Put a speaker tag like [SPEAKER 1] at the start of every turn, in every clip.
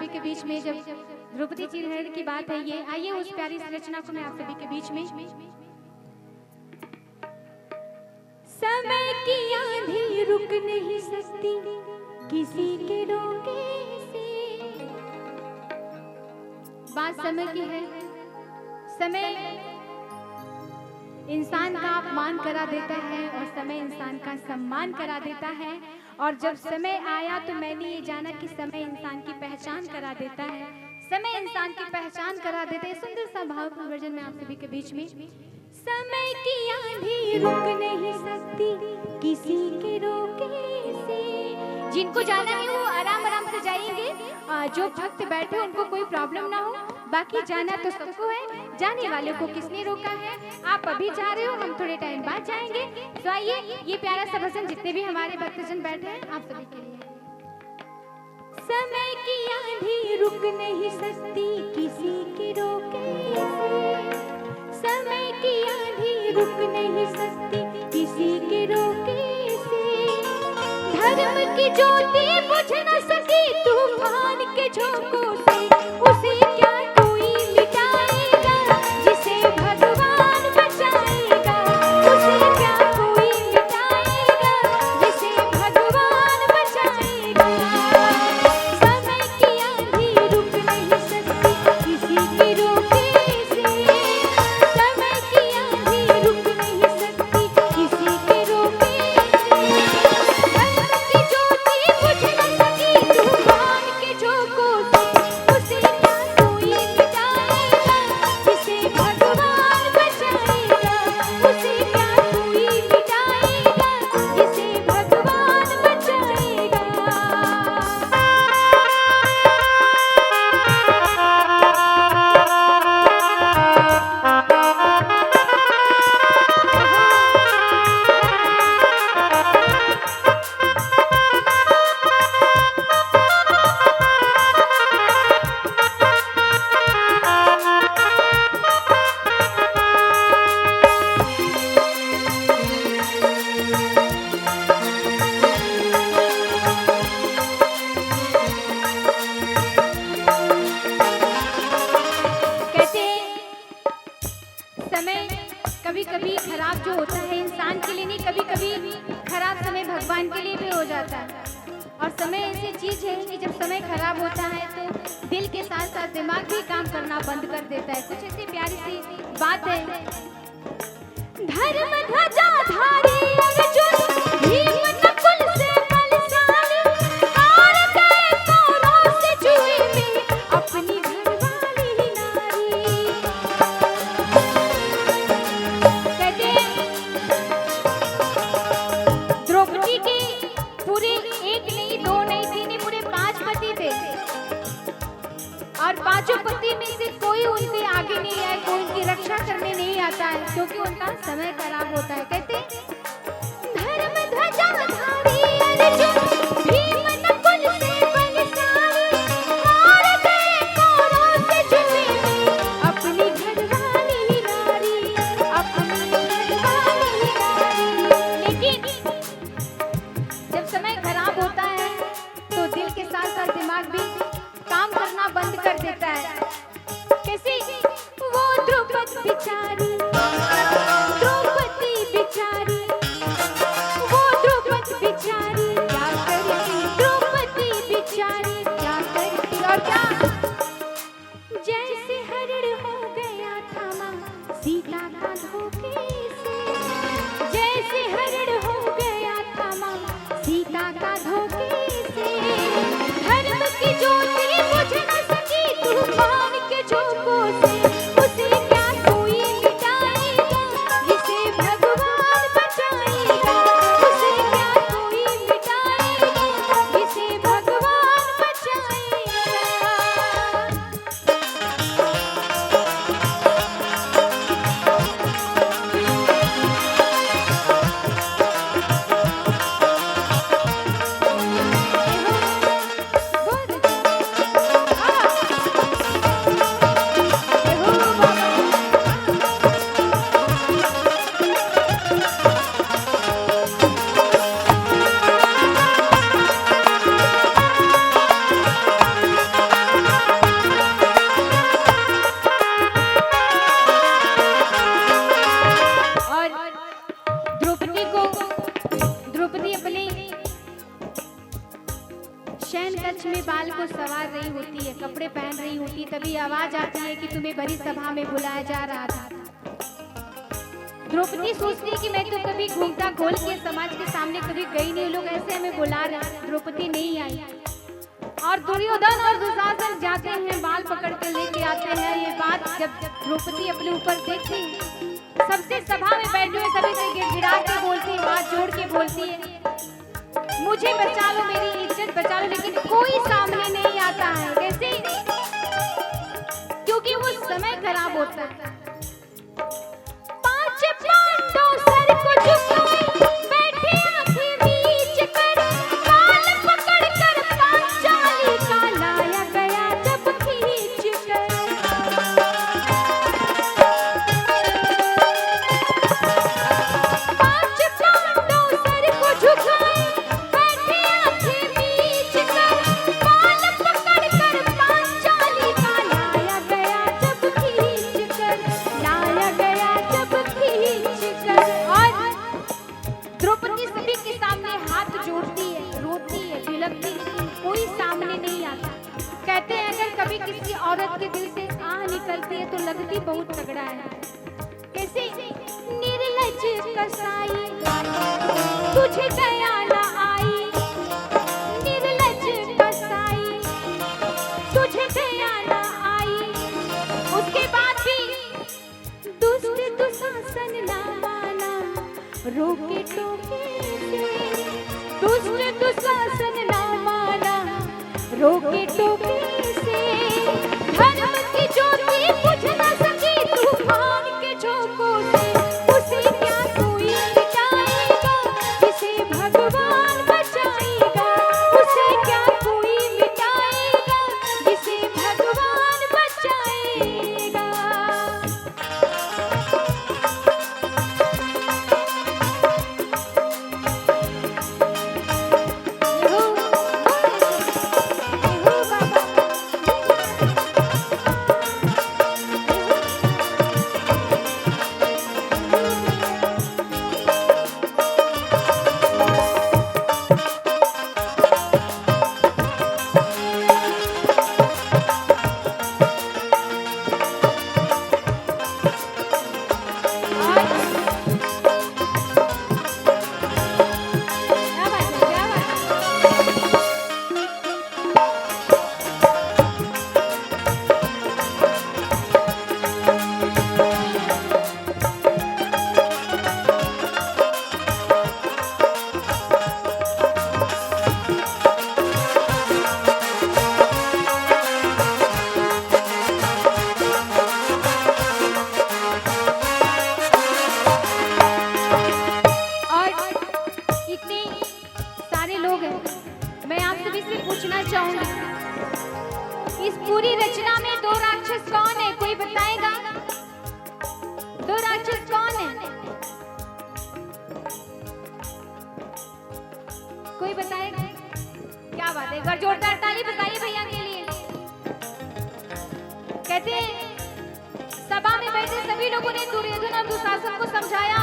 [SPEAKER 1] के बीच में जब द्रौपदी जी हरण की बात है, ये आइए उस प्यारी रचना को मैं आप सभी के बीच में। समय की आंधी रुक नहीं सकती किसी के रोके से। बात समय की है। समय इंसान का अपमान करा देता है और समय इंसान का सम्मान करा देता है। और जब समय आया तो मैंने ये जाना कि समय इंसान की पहचान करा देता है। समय इंसान की पहचान करा देता है। सुंदर सा भावपूर्ण वर्जन में आप सभी के बीच में। समय की आंधी रुक नहीं सकती किसी के रोके से। जिनको जाना है वो आराम आराम से जाएंगे, जो भक्त बैठे उनको कोई प्रॉब्लम ना हो। बाकी जाना तो सबको है, जाने वाले को किसने रोका है? आप अभी जा रहे हो, हम थोड़े टाइम बाद जाएंगे। तो आइए ये प्यारा सा भजन जितने भी हमारे भक्तजन बैठे हैं आप सभी के लिए। समय की आंधी रुक नहीं सकती किसी के रोके से। समय की आंधी रुक नहीं सकती किसी के रोके से। धर्म की ज्योति बुझ न सकी तूफान के झोंकों से। उसे क्या कोई मिटाएगा जिसे भगवान बचाएगा। उसे क्या कोई मिटाएगा जिसे भगवान बचाएगा। समय की आंधी रुक नहीं सकती किसी के रोके से। समय की आंधी रुक नहीं सकती किसी के रोके से। धर्म की ज्योति बुझ न सकी तूफान के झोंकों से। उसे क्या कोई मिटाएगा जिसे भगवान बचाएगा। उसे क्या कोई मिटाएगा जिसे भगवान बचाएगा। कहते हैं समय कभी कभी खराब जो होता है इंसान के लिए नहीं, कभी कभी खराब समय भगवान के लिए भी हो जाता है। और समय ऐसी चीज है कि जब समय खराब होता है तो दिल के साथ साथ दिमाग भी काम करना बंद कर देता है। कुछ ऐसी प्यारी सी बात है। धर्म ध्वजा धारी अर्जुन भीम नकुल से बलशाली। हार गए कौरवों से जुए में अपनी घरवाली नारी। कहते हैं द्रौपदी के पूरे एक नहीं, दो नहीं, तीन नहीं, पूरे 5 पति थे। और 5 पति में से कोई उनके आगे नहीं आए, कोई उनकी रक्षा करने नहीं आता है, क्योंकि उनका समय खराब होता है। कहते धर्म ध्वजा धारी अर्जुन भीम नकुल से बलशाली। हार गए कौरवों से जुए में अपनी घरवाली नारी। अपनी घरवाली नारी। लेकिन जब समय खराब होता है तो दिल के साथ साथ दिमाग भी काम करना बंद कर देता है। कैसे? वो द्रौपदी बिचारी, द्रौपदी बिचारी, वो द्रौपदी बिचारी क्या करती। द्रौपदी बिचारी क्या करती। और क्या? जैसे हरण हो गया था मां सीता का धोखे से। जैसे हरण हो गया था मां सीता का धोखे से। धर्म की ज्योति बुझ न सकी तूफान के झोंकों से। उसे क्या कोई मिटाएगा जिसे भगवान बचाएगा। उसे क्या कोई मिटाएगा जिसे भगवान बचाएगा। को संवार रही होती है, कपड़े पहन रही होती, तभी आवाज आती है कि तुम्हें बड़ी सभा में बुलाया जा रहा था। द्रौपदी सोचती है कि मैं तो कभी घूमता खोल के समाज के सामने कभी गई नहीं, लोग ऐसे हमें बुला रहे। द्रौपदी नहीं आई और दुर्योधन और दुशासन जाते हैं, बाल पकड़ के लेके आते हैं। ये बात जब द्रौपदी अपने ऊपर देखती है, सबसे सभा में बैठे हुए सभी से गिड़गिड़ा के बोलती है, हाथ जोड़ के बोलती है, मुझे बचा लो, मेरी इज्जत बचा लो। लेकिन कोई सामने नहीं आता है। कैसे? क्योंकि वो समय खराब होता है। पांच पांडव सर को झुकाए बैठे आंखें बीच कर, बाल पकड़ कर पांचाली का लाया गया जब खींच कर। पांच पांडव सर को झुकाए बैठे आंखें बीच कर, बाल पकड़ कर पांचाली का लाया गया जब खींच कर, लाया गया जब खींच कर। और द्रौपदी सभी के सामने हाथ जोड़ती है, रोती है, बिलखती है, कोई सामने नहीं आता। कहते हैं अगर कभी किसी औरत के दिल से आह निकलती है तो लगती बहुत तगड़ा है। कैसे? निर्लज कसाई तुझे दया न आई, निर्लज कसाई तुझे दया न आई। उसके बाद भी दुष्ट दुशासन ना माना, रोके टोके से दुष्ट दुशासन ना माना, रोके टोके से। धर्म की ज्योति बुझ न सकी तूफान के झोंकों से, उसे क्या कोई मिटाएगा जिसे भगवान बचाएगा, उसे क्या कोई मिटाएगा जिसे भगवान बचाएगा। पूछना चाहूंगी, इस पूरी रचना में दो राक्षस कौन है? कोई बताएगा? दो राक्षस कौन है? कोई बताएगा? क्या बात है, एक बार जोरदार ताली बताइए भैया के लिए। कहते हैं सभा में बैठे सभी लोगों ने दुर्योधन और दुशासन को समझाया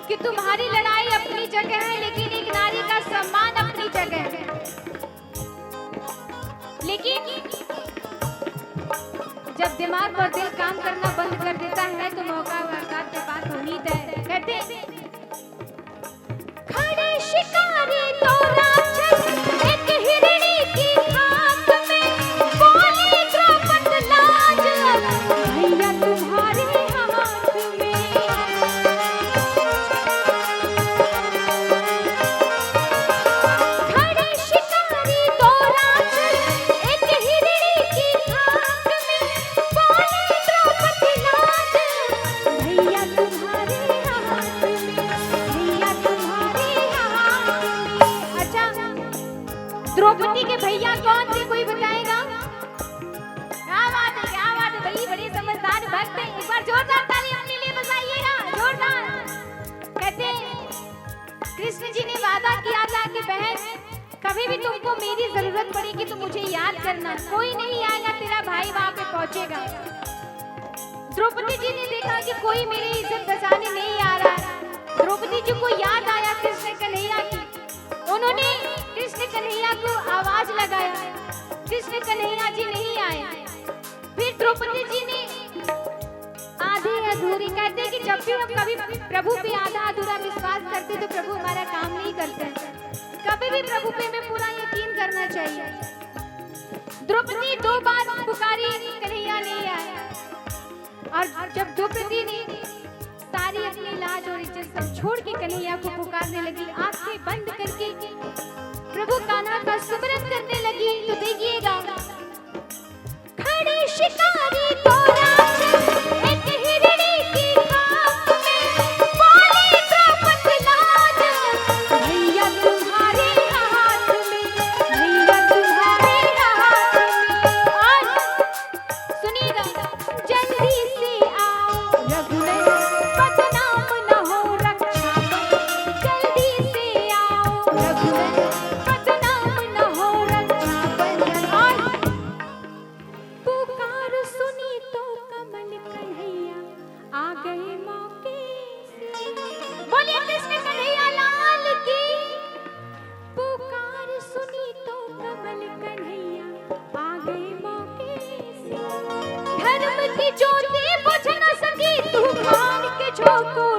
[SPEAKER 1] कि तुम्हारी लड़ाई अपनी जगह है, लेकिन एक नारी का सम्मान अपनी जगह है। लेकिन जब दिमाग और दिल काम करना बंद कर देता है तो मौका वारदात के बाद होनी तय। कहते खड़े शिकारी तो राक्षस एक हिरणी की आंख में, बोली द्रौपद लाज भैया तुम्हारे हाथ में। खड़े शिकारी तो राक्षस एक हिरणी की आंख में, बोली द्रौपद लाज भैया तुम्हारे हाथ में, भैया तुम्हारे हाथ में। अच्छा, द्रौपदी के भैया कौन थे? कोई बताएगा? क्या बात है, क्या बात है, बड़ी बड़ी समझदार भक्त है। एक बार जोरदार ताली अपने लिए बजाइएगा, जोरदार। कहते कृष्ण जी ने वादा किया था कि बहन कभी भी तुमको मेरी जरूरत पड़ेगी तो मुझे याद करना, कोई नहीं आएगा, तेरा भाई वहां पे पहुंचेगा। द्रौपदी जी ने देखा कि कोई मेरी इज्जत बचाने नहीं आ रहा है। द्रौपदी जी को याद आया कृष्ण कन्हैया की। उन्होंने कृष्ण कन्हैया को आवाज लगाया, कृष्ण कन्हैया जी नहीं आए। फिर द्रौपदी जी ने आधी अधूरी, कहते कि जब भी हम कभी प्रभु पे आधा अधूरा विश्वास करते तो प्रभु हमारा काम नहीं करते। कभी भी प्रभु पे हमें पूरा यकीन करना चाहिए। द्रौपदी 2 बार पुकारी, कन्हैया नहीं आया। और जब द्रौपदी ने सारी अपनी लाज और इज्जत सब छोड़ के कन्हैया को पुकारने लगी, आंखें बंद करके प्रभु कान्हा का सुमिरन करने लगी, तो देखिएगा खड़े शिकारी तो राक्षस एक हिरणी की खाप में, बोले द्रौपदी लाज भैया तुम्हारे हाथ में, भैया तुम्हारे हाथ में। और सुनिएगा, जल्दी से आओ रघुनंदन बदनाम न हो रक्षा बंधन, जल्दी से आओ रघुनंदन बदनाम न हो रक्षा बंधन। और पुकार सुनी तो कमल कन्हैया आ गए मौके से। बोलिए कृष्ण कन्हैया लाल की। पुकार सुनी तो कमल कन्हैया आ गए मौके से। धर्म की ज्योति बुझ न सकी, तूफान के झोंकों